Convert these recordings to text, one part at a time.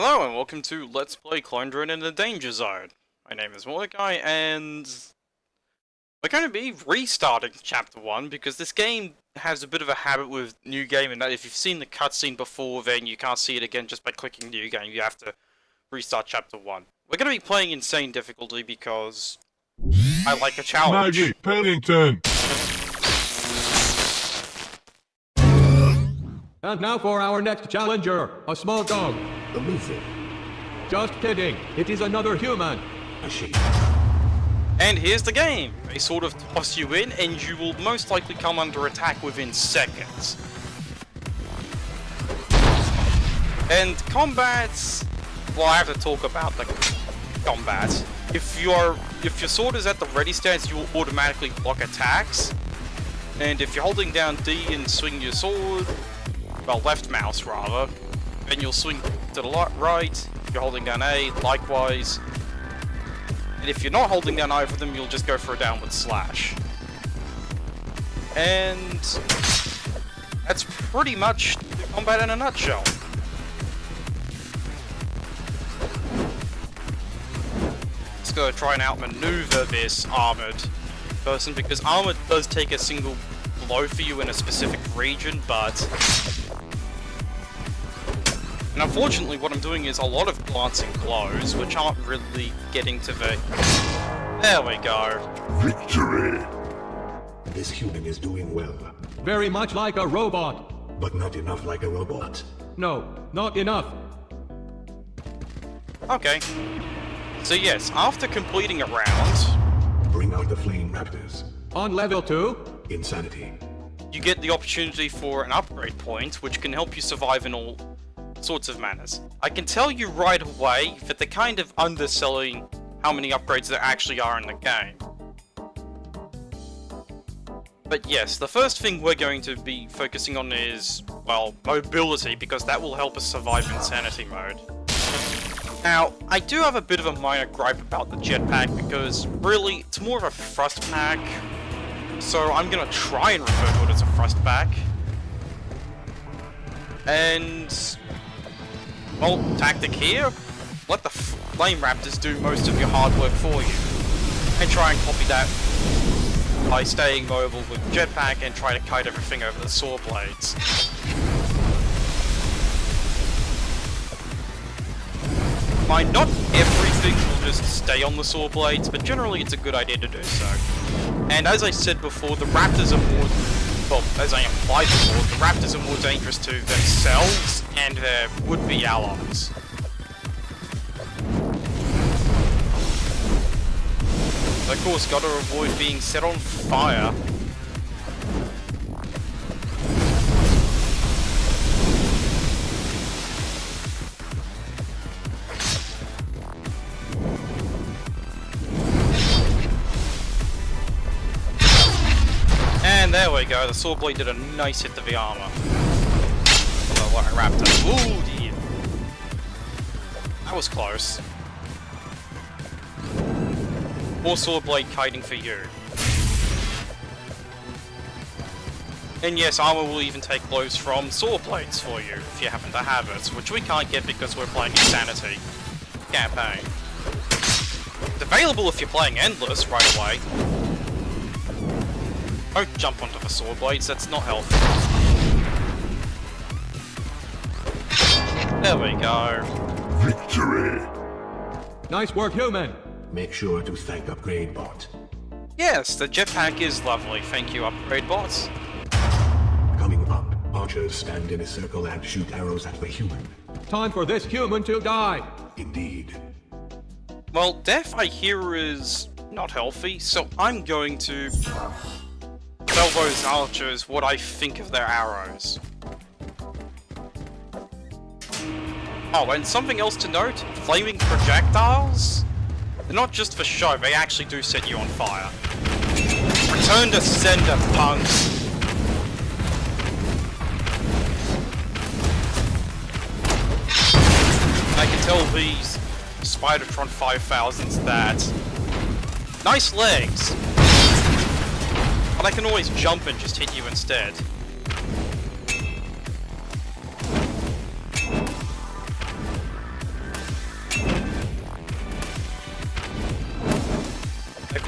Hello and welcome to Let's Play Clone Drone in the Danger Zone. My name is Mordecai and we're going to be restarting Chapter 1 because this game has a bit of a habit with New Game and that if you've seen the cutscene before then you can't see it again just by clicking New Game. You have to restart Chapter 1. We're going to be playing Insane difficulty because I like a challenge. Maggie, Pennington! And now for our next challenger, a small dog. Amazing. Just kidding, it is another human. A sheep. And here's the game. They sort of toss you in and you will most likely come under attack within seconds. And combats, well, I have to talk about the combat. If your sword is at the ready stance, you will automatically block attacks. And if you're holding down D and swing your sword, well, left mouse rather, then you'll swing to the right. If you're holding down A, likewise. And if you're not holding down either of them, you'll just go for a downward slash. And that's pretty much the combat in a nutshell. Just gotta try and outmaneuver this armored person, because armor does take a single blow for you in a specific region, but and unfortunately what I'm doing is a lot of glancing blows, which aren't really getting to the... There we go. Victory! This human is doing well, Very much like a robot. but not enough like a robot. No, not enough. Okay. So yes, after completing a round, Bring out the flame raptors. On level 2, Insanity. you get the opportunity for an upgrade point, which can help you survive in all sorts of manners. I can tell you right away that they're kind of underselling how many upgrades there actually are in the game. But yes, the first thing we're going to be focusing on is, well, mobility, because that will help us survive Insanity mode. Now, I do have a bit of a minor gripe about the jetpack, because really, it's more of a thrust pack, so I'm gonna try and refer to it as a thrust pack. And well, tactic here, let the Flame Raptors do most of your hard work for you. And try and copy that by staying mobile with jetpack and try to kite everything over the saw blades. Mind, not everything will just stay on the saw blades, but generally it's a good idea to do so. And as I said before, the Raptors are more... well, as I implied before, the Raptors are more dangerous to themselves and their would-be allies. Of course, gotta avoid being set on fire. And there we go, the saw blade did a nice hit to the armor. Although what a raptor. Ooh dear. That was close. More saw blade kiting for you. And yes, armor will even take blows from saw blades for you, if you happen to have it, which we can't get because we're playing Insanity campaign. It's available if you're playing Endless right away. Don't jump onto the saw blades, that's not healthy. There we go. Victory! nice work, human. Make sure to thank Upgrade Bot. Yes, the jetpack is lovely, thank you, upgrade bots. Coming up, archers stand in a circle and shoot arrows at the human. Time for this human to die. Indeed. Well, death I hear is not healthy, so I'm going to tell those archers what I think of their arrows. Oh, and something else to note, flaming projectiles? They're not just for show, they actually do set you on fire. Return to sender, punks! I can tell these Spidertron 5000s that... nice legs! But I can always jump and just hit you instead.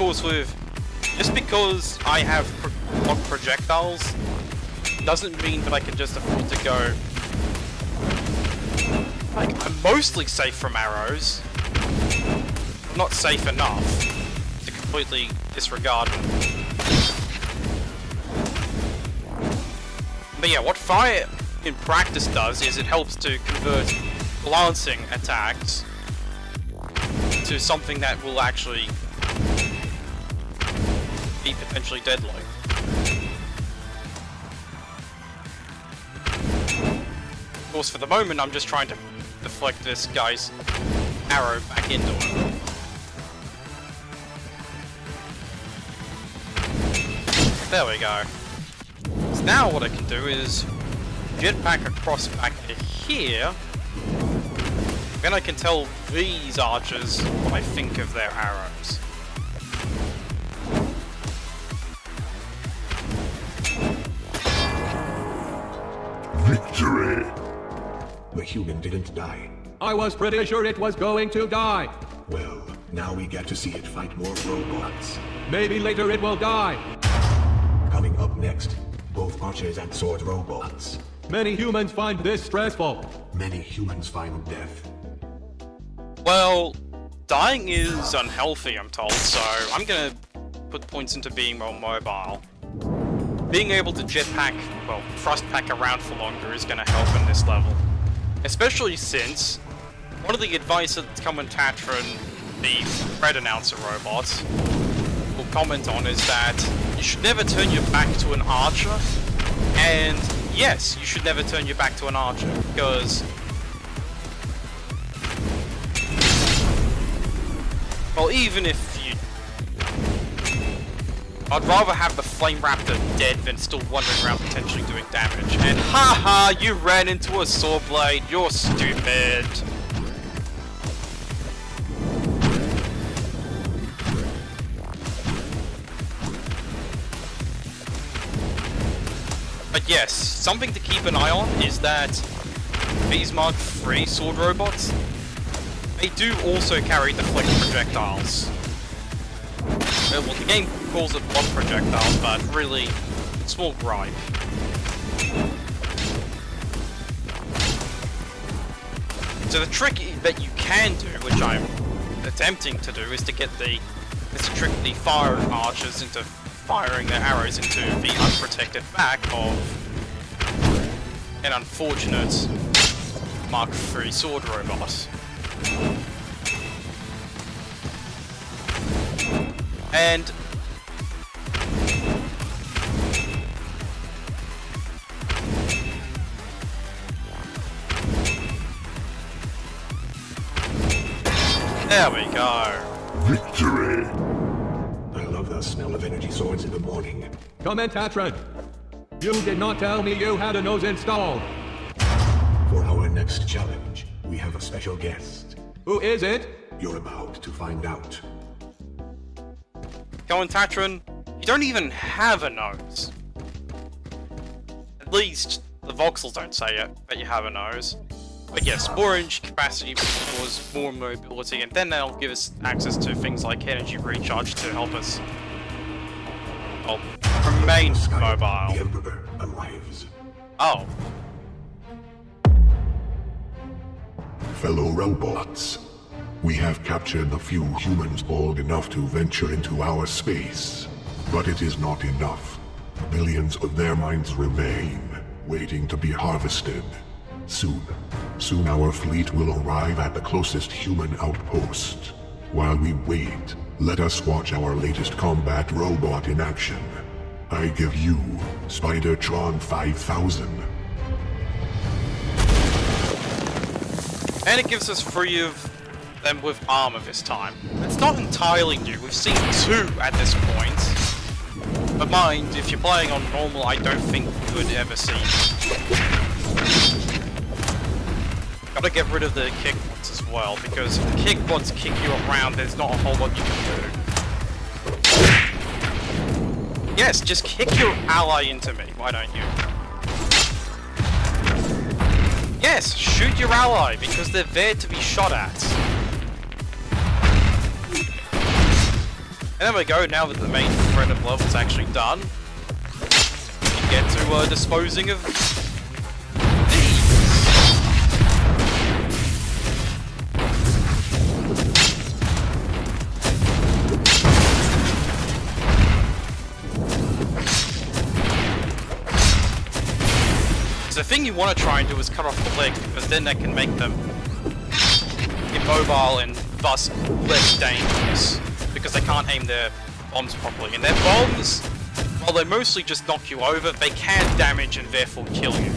course, just because I have block projectiles doesn't mean that I can just afford to go. Like, I'm mostly safe from arrows. I'm not safe enough to completely disregard them. But yeah, what fire in practice does is it helps to convert glancing attacks to something that will actually be potentially deadly. Of course, for the moment, I'm just trying to deflect this guy's arrow back into him. There we go. So now what I can do is jetpack across back to here. Then I can tell these archers what I think of their arrows. Victory! The human didn't die. I was pretty sure it was going to die. Well, now we get to see it fight more robots. Maybe later it will die. Coming up next, both archers and sword robots. Many humans find this stressful. Many humans find death. Well, dying is unhealthy, I'm told, so I'm gonna put points into being more mobile. Being able to jetpack, well, thrust pack around for longer is gonna help in this level. Especially since one of the advice that Common Tatron, the Red Announcer robot, will comment on is that you should never turn your back to an archer, and yes, you should never turn your back to an archer, because well, even if you... I'd rather have the Flame Raptor dead than still wandering around potentially doing damage. And haha, you ran into a saw blade, you're stupid. But yes, something to keep an eye on is that these Mark III sword robots, they do also carry deflect projectiles. Well, the game calls it block projectiles, but really, small gripe. So the trick that you can do, which I'm attempting to do, is to get the fire archers into firing their arrows into the unprotected back of an unfortunate Mark III sword robot. And there we go. Victory! I love the smell of energy swords in the morning. Commentatron, you did not tell me you had a nose installed. For our next challenge, we have a special guest. Who is it? You're about to find out. Tatron, you don't even have a nose. At least the voxels don't say it, that you have a nose. But yes, more energy capacity cause more mobility, and then they'll give us access to things like energy recharge to help us, well, remain mobile. The Emperor arrives. Oh. Fellow robots, we have captured the few humans bold enough to venture into our space. But it is not enough. Billions of their minds remain, waiting to be harvested. Soon our fleet will arrive at the closest human outpost. While we wait, let us watch our latest combat robot in action. I give you Spidertron 5000. And it gives us three of them with armor this time. It's not entirely new, we've seen two at this point. But mind, if you're playing on normal, I don't think you would ever see. Gotta get rid of the kick bots as well, because if the kick bots kick you around, there's not a whole lot you can do. Yes, just kick your ally into me, why don't you? Yes, shoot your ally, because they're there to be shot at. there we go, now that the main threat of level is actually done, we can get to disposing of these. So the thing you want to try and do is cut off the legs, because then that can make them immobile and thus less dangerous, because they can't aim their bombs properly. And their bombs, while they mostly just knock you over, they can damage and therefore kill you.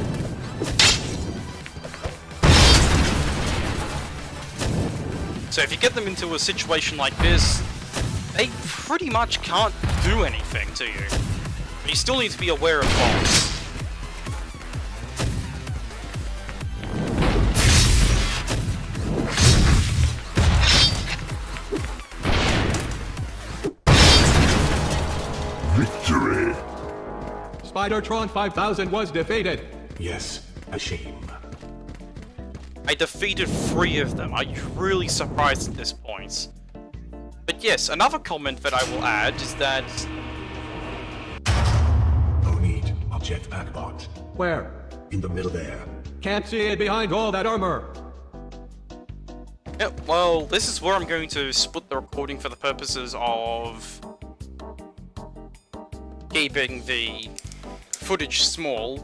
So if you get them into a situation like this, they pretty much can't do anything to you. But you still need to be aware of bombs. Spidertron 5000 was defeated. Yes, a shame. I defeated 3 of them. Are you really surprised at this point? But yes, another comment that I will add is that... No need of jetpack bot. Where? In the middle there. Can't see it behind all that armor. Yeah, well, this is where I'm going to split the recording for the purposes of... keeping the footage small.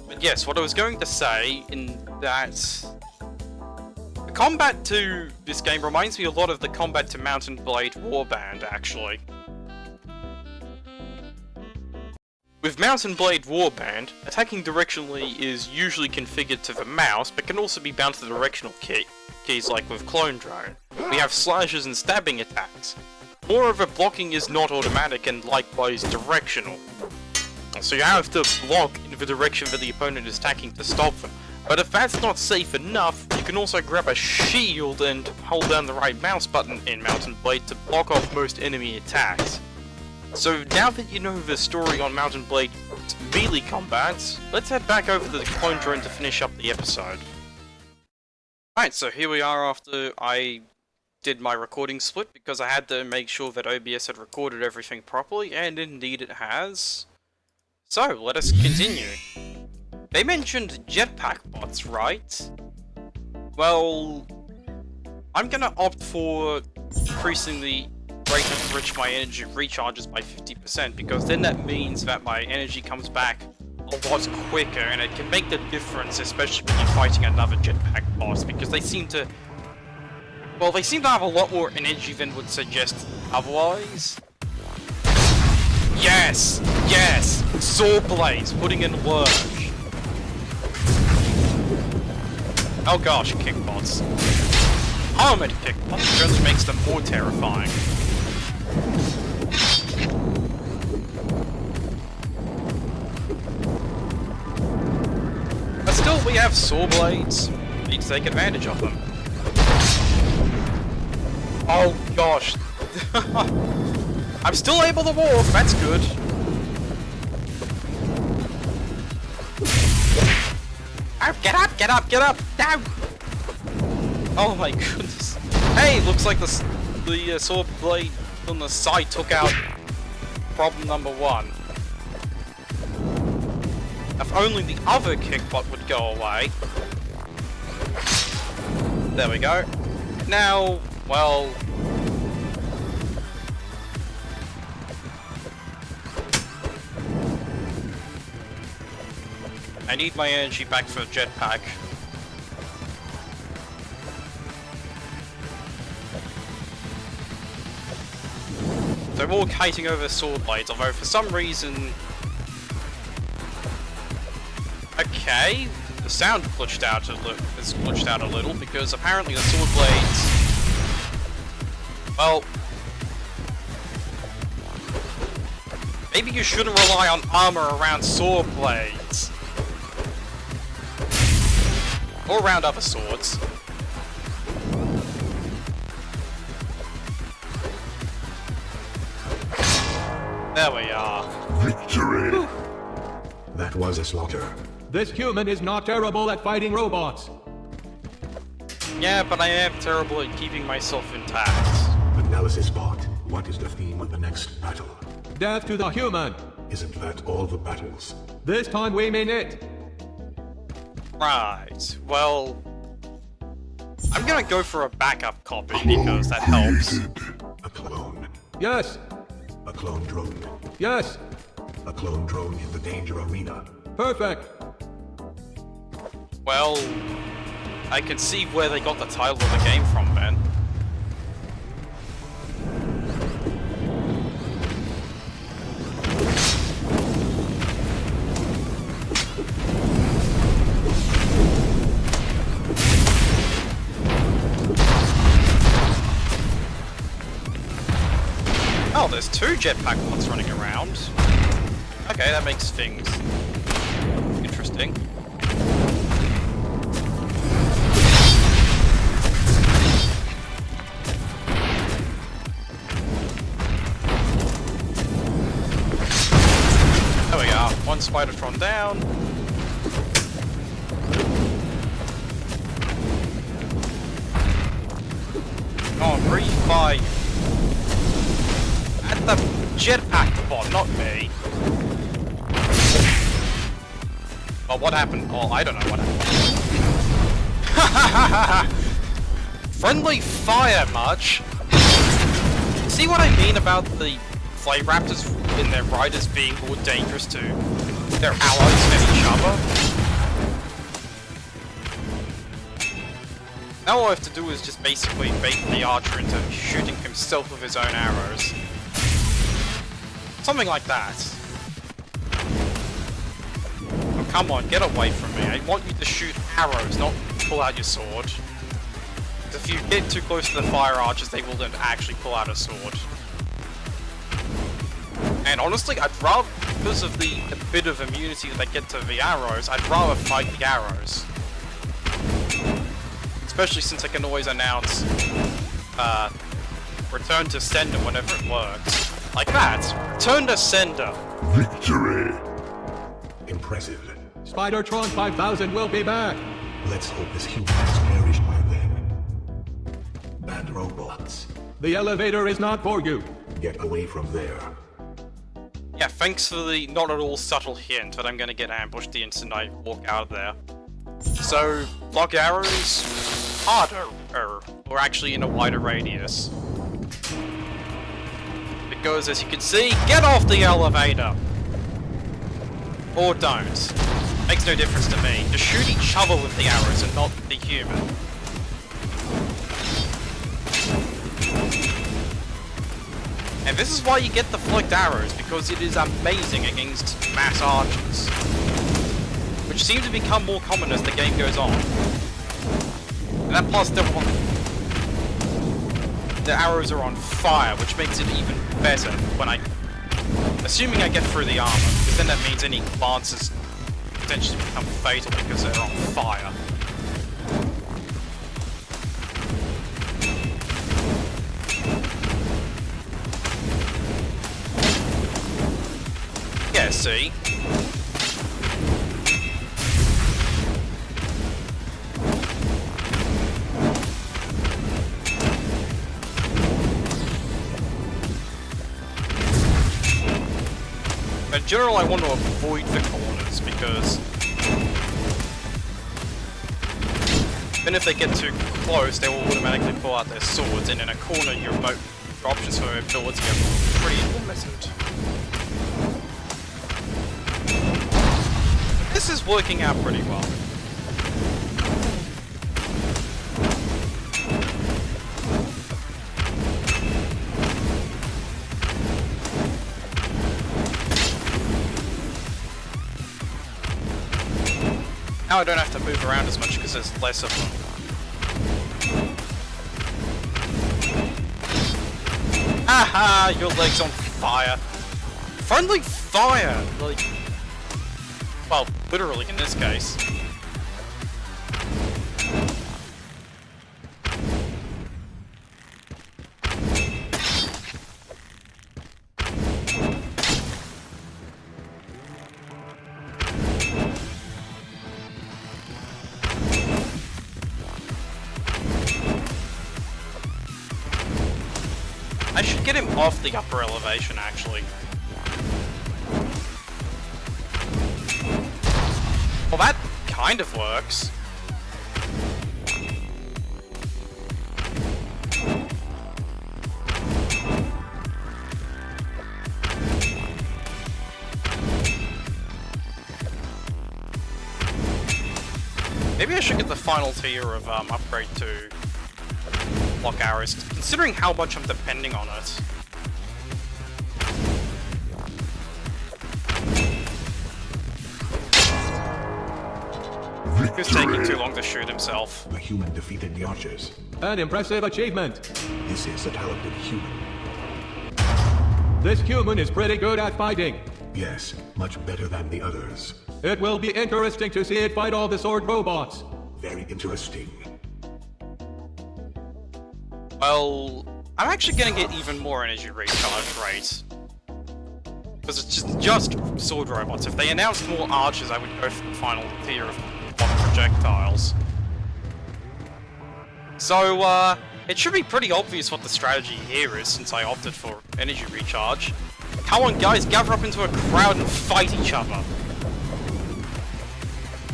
But yes, what I was going to say in that the combat to this game reminds me a lot of the combat to Mountain Blade Warband, actually. With Mountain Blade Warband, attacking directionally is usually configured to the mouse, but can also be bound to the directional keys like with Clone Drone. We have slashes and stabbing attacks. Moreover, blocking is not automatic and likewise directional. So you have to block in the direction that the opponent is attacking to stop them. But if that's not safe enough, you can also grab a shield and hold down the right mouse button in Mountain Blade to block off most enemy attacks. So now that you know the story on Mountain Blade melee combat, let's head back over to the Clone Drone to finish up the episode. Alright, so here we are after I did my recording split, because I had to make sure that OBS had recorded everything properly, and indeed it has. So, let us continue. They mentioned jetpack bots, right? Well, I'm gonna opt for increasing the rate at which my energy recharges by 50%, because then that means that my energy comes back a lot quicker, and it can make the difference, especially when you're fighting another jetpack boss, because they seem to... well, they seem to have a lot more energy than would suggest otherwise. Yes! Yes! Saw blades, putting in work. Oh gosh, kickbots. Armored kickbots, which only makes them more terrifying. But still, we have saw blades. We need to take advantage of them. Oh gosh. I'm still able to walk, that's good. Oh, get up, get up, get up! Down! Oh my goodness. Hey, looks like the saw blade on the side took out problem number 1. If only the other kickbot would go away. There we go. Now, well... I need my energy back for the jetpack. They're all kiting over sword blades, although for some reason... okay, the sound glitched out a little, because apparently the sword blades... well... maybe you shouldn't rely on armor around sword blades. Or around other swords. There we are. Victory! That was a slaughter. This human is not terrible at fighting robots. Yeah, but I am terrible at keeping myself intact. Analysis bot, what is the theme of the next battle? Death to the human. Isn't that all the battles? This time we mean it. Right, well... I'm gonna go for a backup copy because that helps. A clone. Yes. A clone drone. Yes. A clone drone in the danger arena. Perfect. Well... I can see where they got the title of the game from, man. Oh, there's two jetpack bots running around. Okay, that makes things interesting. There we go. One Spidertron down. Oh, refire. At the jetpack bot, not me. Well, what happened? Oh, I don't know what happened. Friendly fire, much. See what I mean about the Flame Raptors and their riders being more dangerous to their allies than each other? Now all I have to do is just basically bait the archer into shooting himself with his own arrows. Something like that. Oh, come on, get away from me. I want you to shoot arrows, not pull out your sword. If you get too close to the fire archers, they will then actually pull out a sword. And honestly, I'd rather, because of the bit of immunity that they get to the arrows, I'd rather fight the arrows. Especially since I can always announce, return to sender whenever it works. Like that. Return to sender. Victory! Impressive. Spidertron 5000 will be back. Let's hope this human has perished by then. Bad robots. The elevator is not for you. Get away from there. Yeah, thanks for the not at all subtle hint that I'm gonna get ambushed the instant I walk out of there. So, block arrows harder, or actually in a wider radius. Because as you can see, get off the elevator! Or don't. Makes no difference to me. Just shoot each other with the arrows and not the human. And this is why you get the flicked arrows, because it is amazing against mass archers. Which seem to become more common as the game goes on. And then plus the arrows are on fire, which makes it even better when assuming I get through the armor, because then that means any lances potentially become fatal because they're on fire. Yeah, see? In general, I want to avoid the corners because then if they get too close, they will automatically pull out their swords, and in a corner, your options for mobility are pretty limited. This is working out pretty well. Now I don't have to move around as much because there's less of them. Haha, your leg's on fire. Friendly fire! Like, well, literally in this case. I should get him off the upper elevation, actually. Well, that kind of works. Maybe I should get the final tier of upgrade to block arrows, considering how much I'm depending on it. He's taking too long to shoot himself. The human defeated the archers. An impressive achievement. This is a talented human. This human is pretty good at fighting. Yes, much better than the others. It will be interesting to see it fight all the sword robots. Very interesting. Well, I'm actually gonna get even more energy recharge rate. Because it's just sword robots. If they announced more archers, I would go for the final tier of projectiles. So, it should be pretty obvious what the strategy here is, since I opted for energy recharge. Come on, guys, gather up into a crowd and fight each other.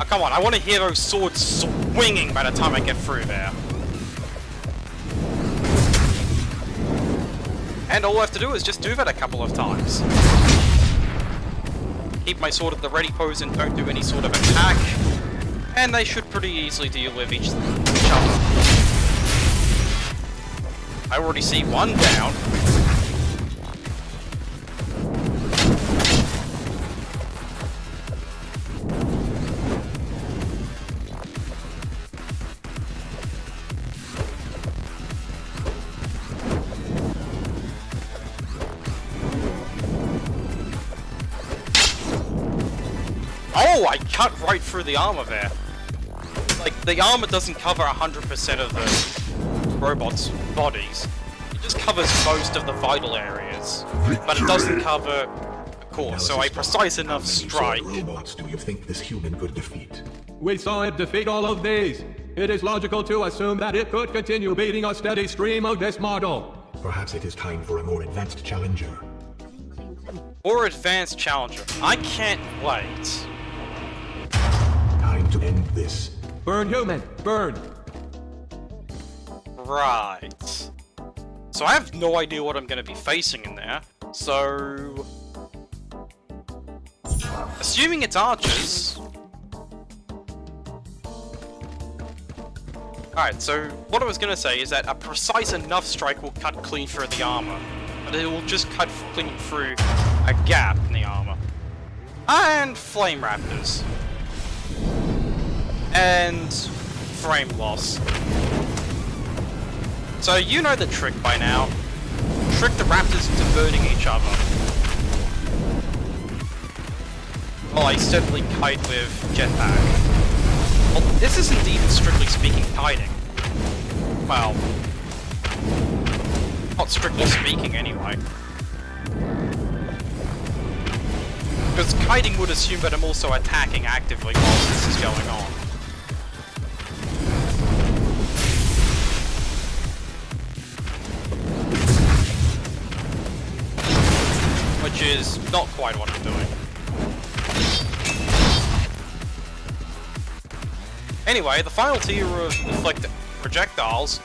Oh, come on, I want to hear those swords swinging by the time I get through there. And all I have to do is just do that a couple of times. Keep my sword at the ready pose and don't do any sort of attack. And they should pretty easily deal with each other. I already see one down. Oh, I cut right through the armor there. Like, the armor doesn't cover 100% of the robot's bodies. It just covers most of the vital areas. But it doesn't cover the core, so a precise enough strike. How many robots do you think this human could defeat? We saw it defeat all of these. It is logical to assume that it could continue beating a steady stream of this model. Perhaps it is time for a more advanced challenger. Or advanced challenger. I can't wait. Time to end this. Burn, human! Burn! Right. So I have no idea what I'm going to be facing in there. So... assuming it's archers... Alright, so what I was going to say is that a precise enough strike will cut clean through the armor. But it will just cut clean through a gap in the armor. And flame raptors. And frame loss. So you know the trick by now. Trick the raptors into burning each other. Well, I steadily kite with jetpack. Well, this isn't even strictly speaking kiting. Well, not strictly speaking anyway. Because kiting would assume that I'm also attacking actively while this is going on. Which is not quite what I'm doing. Anyway, the final tier of deflect projectiles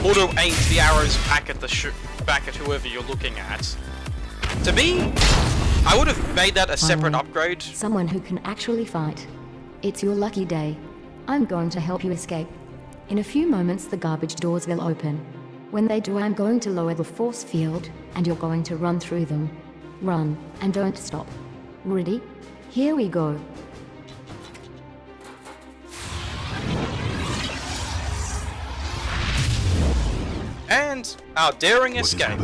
auto aims the arrows back at whoever you're looking at. To me, I would have made that a separate upgrade. Someone who can actually fight. It's your lucky day. I'm going to help you escape. In a few moments, the garbage doors will open. When they do, I'm going to lower the force field, and you're going to run through them. Run, and don't stop. Ready? Here we go. And our daring escape.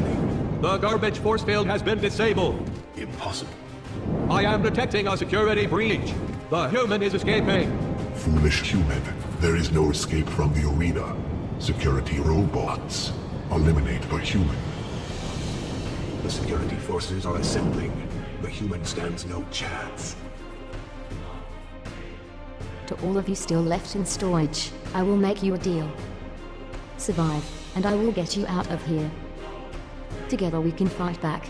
The garbage force field has been disabled. Impossible. I am detecting a security breach. The human is escaping. Foolish human. There is no escape from the arena. Security robots. Eliminate the human. The security forces are assembling. The human stands no chance. To all of you still left in storage, I will make you a deal. Survive, and I will get you out of here. Together we can fight back.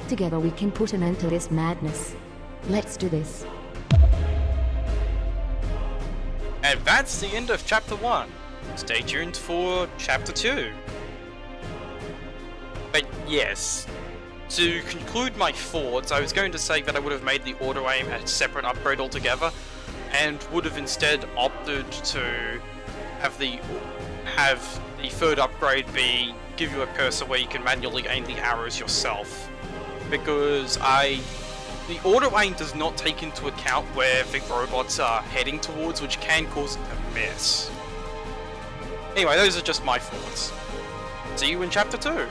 Together we can put an end to this madness. Let's do this. And that's the end of Chapter 1. Stay tuned for Chapter 2. But yes, to conclude my thoughts, I was going to say that I would have made the auto-aim a separate upgrade altogether, and would have instead opted to have the third upgrade be give you a cursor where you can manually aim the arrows yourself. Because the auto-aim does not take into account where the robots are heading towards, which can cause it to miss. Anyway, those are just my thoughts. See you in Chapter 2!